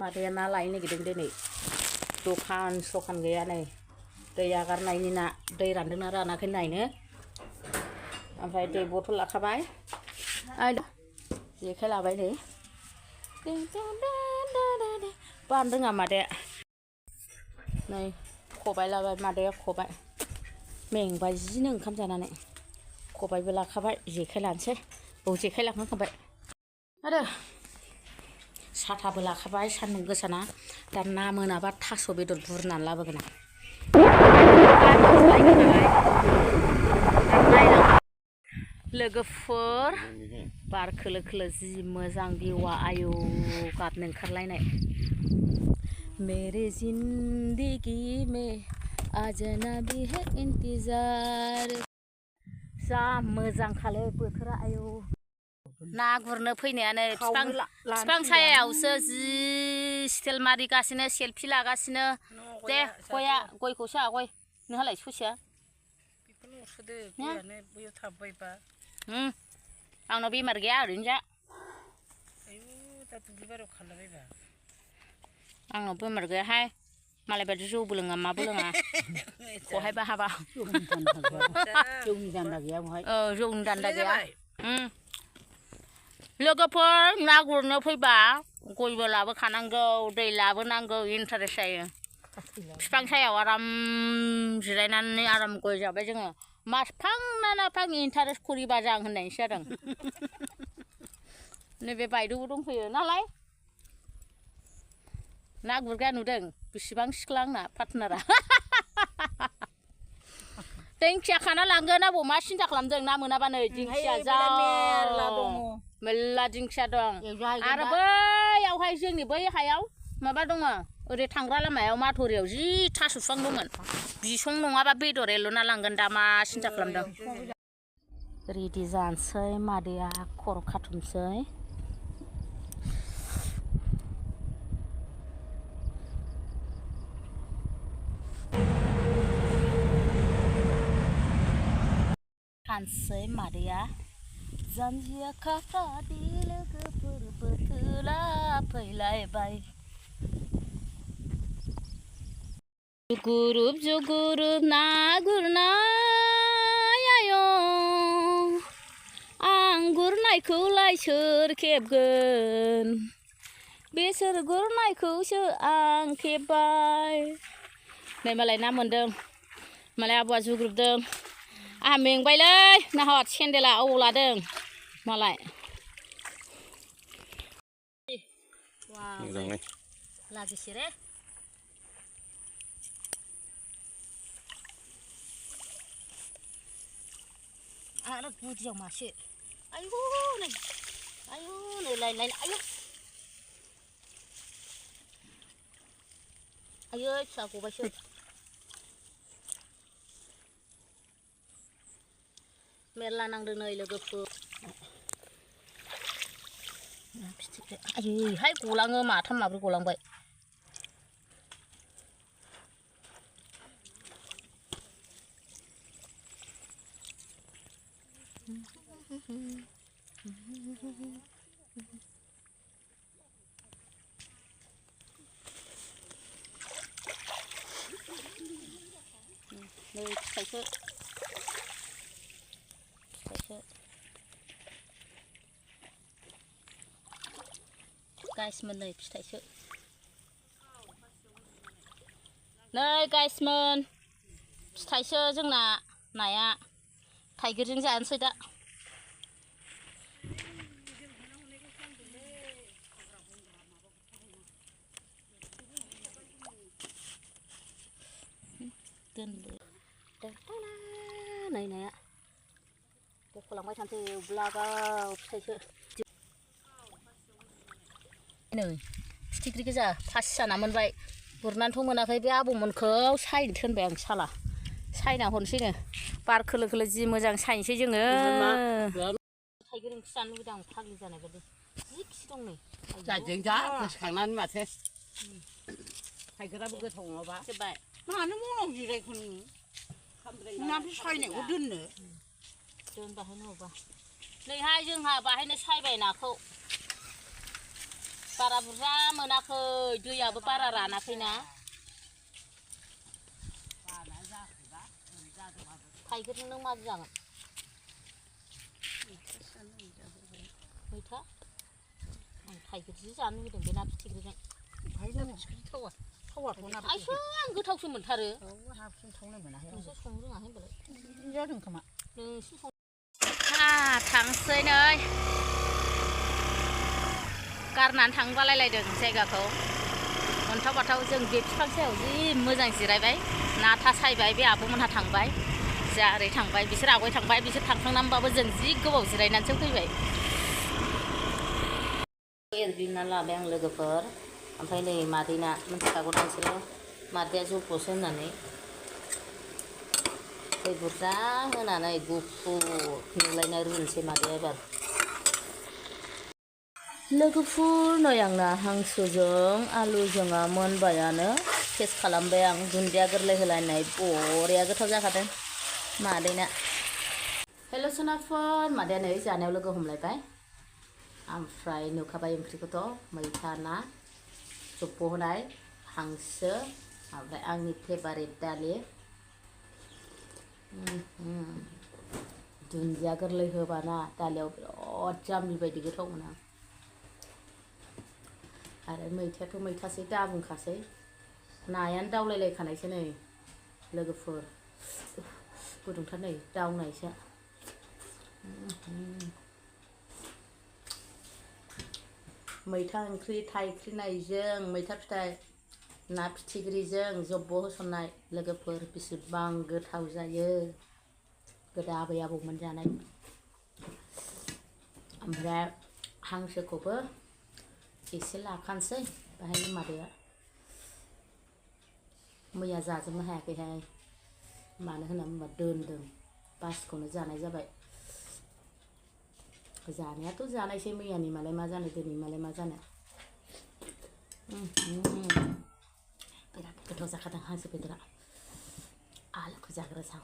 मादैया ना लायनो नागिरदों दिनै दखान गैया नै दैया गारनायनि ना दै रानदोंना रानाखै नायनो ओमफ्राय दै बथल लाखाबाय जेखाइ लाबाय नै बाननो रोङा मादैया नै खबाइ लाबाय मादैया खबाइ मेंबाय जिनो ओंखाम जानानै खबाइबो लाखाबाय जेखाइ लानोसै जेखाइ लाखांखाबाय आरो साथाबो लाखाबाय सान्दुं गोसाना दा ना मोनाबा थास' बेदर बुरनानै लाबोगोन आं लोगोफोर बार खोलो खोलो जि मोजां भिउआ आयौ गाबनो ओंखारलायनाय मेरे जिंदगी में आजनबी है इंतजार जा मोजांखालै बोथोरा आयौ ना गुरनो फैनायानो बिफां सायावसो जि स्टेल मारिगासिनो सेलफि लागासिनो दे गयखौ सा गय नोंहालाय ससेया आंनाव बेमार गैया ओरैनो जा आंनाव बेमार गैयाहाय मालाय बायदि जौबो लोङा माबो लोङा खहायबा हाबा जौनि दान्दा गैया बहाय जौनि दान्दा गैया लोगोफोर ना गुरनो फैबा गयबो लाबोखानांगौ दै लाबोनांगौ इन्टारेस्ट जायो बिफां सायाव आराम जिरायनानै आराम गय जाबाय जोङो मास फां ना फां इन्टारेस्ट करिबा जां होननायसो जादों नैबे बायद'बो दंफैयो नालाय ना गुरग्रा नुदों बेसेबां सिख्ला आंना पार्टनारा दिंखिया खाना लांगोन आबौ मा सिन्था खालामदों ना मोनाबानो दिंखिया जा मेरला दिंखिया दं आरो बैयावहाय जोंनि बै हायाव माबा दङ ओरै थांग्रा लामायाव माथुरियाव जि थास' बिफां दंमोन बिसं नङाबा बेदर एल'ना लांगोन दा मा सिन्था खालामदों रेडि जानोसै मादैया खर' खाथुमसै खानसै मादैया जानजिया खाफ्रादि लोगोफोर बोथोरा फैलायबाय जुगुरुब ना गुरनाय आयं आं गुरनायखौलाय सोर खेबगोन बेसोर गुरनायखौसो आं खेबबाय नै मालाय ना मोनदों मालाय आबौआ जुग्रुबदों आंहा मेंबायलै नाहर सेन्देला अबाव लादों मालाय मोजाङै लागिसे रे आरो गुदियाव मासे आयु नै लाय आयु आयै फिसा गबायसो मेरला नांदों नै लोगोफोर आयैहाय गलाङो माथाम माब्रै गलांबाय नै फिथाइसो गाइसमोन नै फिथाइसो नै गाइसमोन फिथाइसो जोंना नाया थाइगिरजों जानोसै दा दोनदो नै नाया बख'लांबाय थानोसै ब्लागाव फिथाइसो नै फिथिख्रि गोजा फासि ना मोनबाय गुरनानैथ' मोनाखै बे आबौमोनखौ सायनो थिनबाय आं साला सायना हरनोसैनो बार खोलो खोलो जि मोजां सायनोसै जोङो थाइगिर ओंख्रि जानो लुबैदों आं फाग्लि जानाय बायदि जि खि दं नै जाजों जा गोसोखांनानै माथो थाइगिराबो गोथाव नङाबा जोब्बाय मानो मनाव जिरायखो नोङो ना बे सायनायखौ दोननो दोन बाहायनो हरबा नैहाय जोंहा बाहायनो सायबाय नाखौ बारा बुरजा मोनाखै दैयाबो बारा रानाखैना थाइगिर नों माजों जागोन मैथा आं थाइगिरजों जानो लुबैदों बे ना फिथिख्रिजों आइसो आं गोथावसो मोनथारो नोंसो संनो रोङाखै होनबालाय जादों खोमा नोंसो सं थांसै नै गारनानै थांनो बालायलायदों जायगाखौ अन्थाव बाथाव जों बे बिफां सायाव जि मोजां जिरायबाय ना था सायबाय बे आब'मोनहा थांबाय जा ओरै थांबाय बिसोर आवगाय थांबाय बिसोर थांखांनानैबाबो जों जि गोबाव जिरायनानैसो फैबाय एरग्लिना लाबाय आं लोगोफोर ओमफ्राय नै मादैना मिन्थिखागौ नोंसोरो मादैया जब'सो होननानै दै बुरजा होनानै गुफुर नुलायना रुनोसै मादैया एबार लोगोफोर नै आंना हांसोजों आलुजोंआ मोनबायानो टेस्ट खालामबाय आं दुन्दिया गोरलै होलायनाय बरिया गोथाव जाखादों मादैना हेल' सोनाफोर मादैया नै जानायाव लोगो हमलायबाय ओमफ्राय नुखाबाय ओंख्रिखौथ' मैथा ना जब्ब' होनाय हांसो ओमफ्राय आंनि फेभारिट दालि दुन्दिया गोरलै होबाना दालियाव बिराद जाम्बि बायदि गोथाव मोनो आरो मैथायाथ' मैथासै दा बुंखासै नायानो दावलायलायखानायसो नै लोगोफोर गुदुंथार नै दावनायसो मैथा ओंख्रि थाइख्रिनायजों मैथा फिथाइ ना फिथिख्रिजों जब्ब' होसननाय लोगोफोर बेसेबां गोथाव जायो गोदो आबै आबौमोन जानाय ओमफ्राय हांसोखौबो एसे लाखानोसै बाहाय मादैया मैया जाजोबनो हायाखैहाय मानो होनना बुंबा दोनदों बासिखौनो जानाय जाबाय जानायाथ' जानायसै मैयानि मालाय मा जानो दिनै मालाय मा जानो बिराद गोथाव जाखादों हांसो बेदरा आलुखौ जाग्रोसां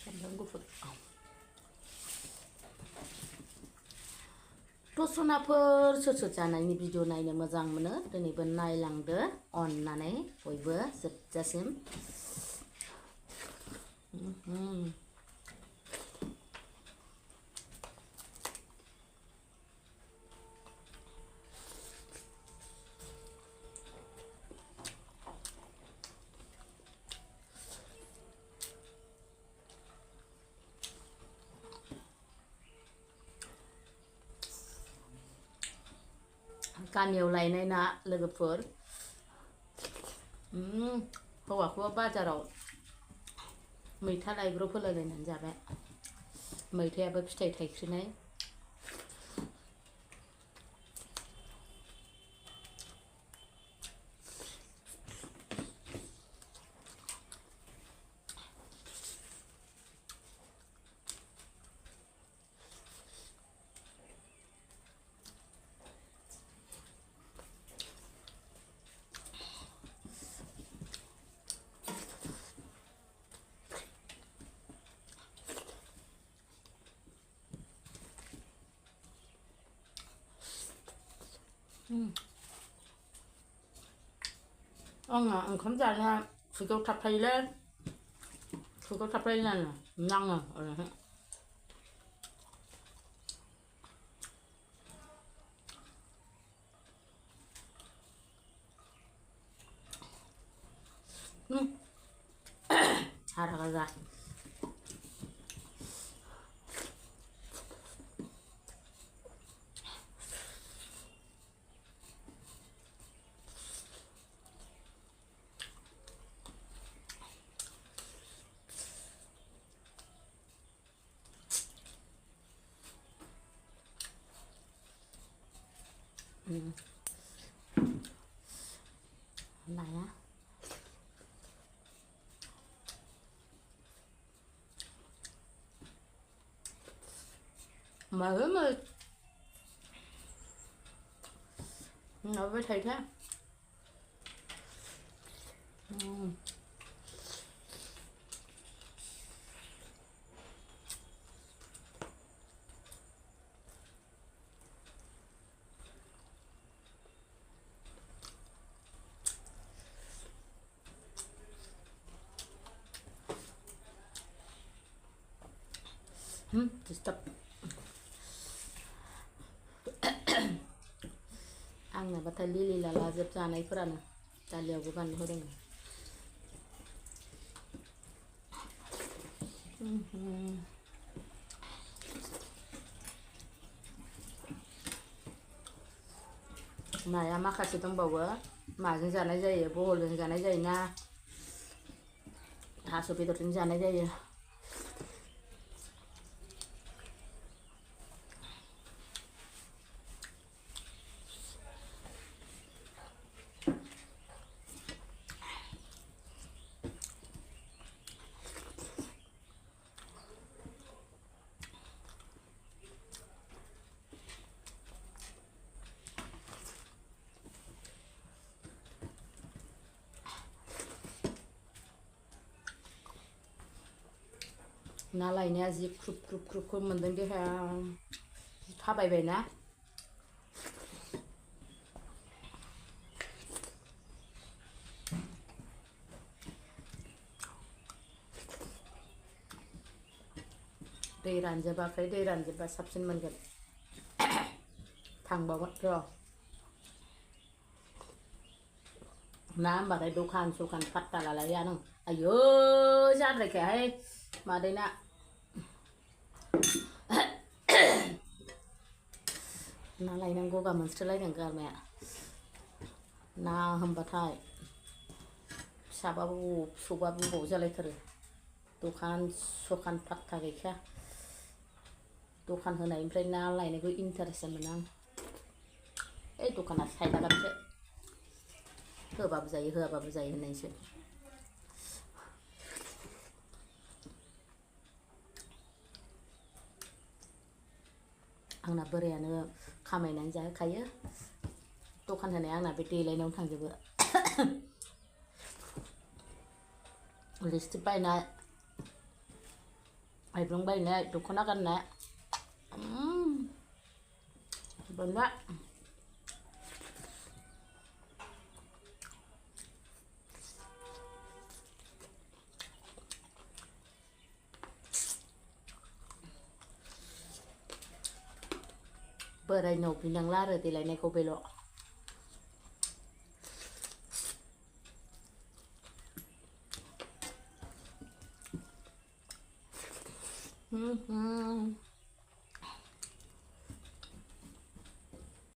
सामब्राम गुफुर दसनाफोर सोर सोर जानायनि भिडिअ नायनो मोजां मोनो दिनैबो नायलांदो अननानै बयबो जोबजासिम गामियाव लायनाय ना लोगोफोर हौवाखौबो बाजाराव मैथा लायब्रब होलायलायनानै जाबाय मैथायाबो फिथाइ थाइख्रिनाय आंना ओंखाम जानाया खुगायाव थाबथायोलै खुगायाव थाबथायोनो नाङो ओरैहाय हारा गाजा 나야 마음을 nó với thầy thế Stop. आंनो बाथाय लिलि लाला जोब जानायफोरानो दालियावबो बानलु होदों नाया माखासे दंबावो माजों जानाय जायो बहलजों जानाय जायोना थास' बेदरजों जानाय जायो ना लायनाया जि ख्रुब ख्रुब ख्रुब ख्रुब मोनदों देहाया थाबायबायना दै रानजोबाखै दै रानजोबबा साबसिन मोनगोन थांबावगोन र' ना होनबाथाय दखान सखान फात्ता लालाया नों आयौ जाद्रायखायाहाय मादैना ना लायनांगौ गगा मोनस्रोलायदों गारमाया ना होनबाथाय फिसाबाबो फिसौबाबो बबाव जालायथारो दखान सखान फात्ता गैखाया दखान होनायनिफ्राय ना लायनायखौ इन्टारेस्ट मोनो आं ओइ दखाना साइदागानसो होबाबो जायो होआबाबो जायो होननायसो आंना बोरायानो खामायनानै जाहोखायो दखान होनाया आंना बे देलायनायावनो थांजोबो लिपस्टिक बायनाय आइब्रं बायनाय दख'ना गाननाय बोरला बोरायनाव बिनांला आरो देलायनायखौ बेल'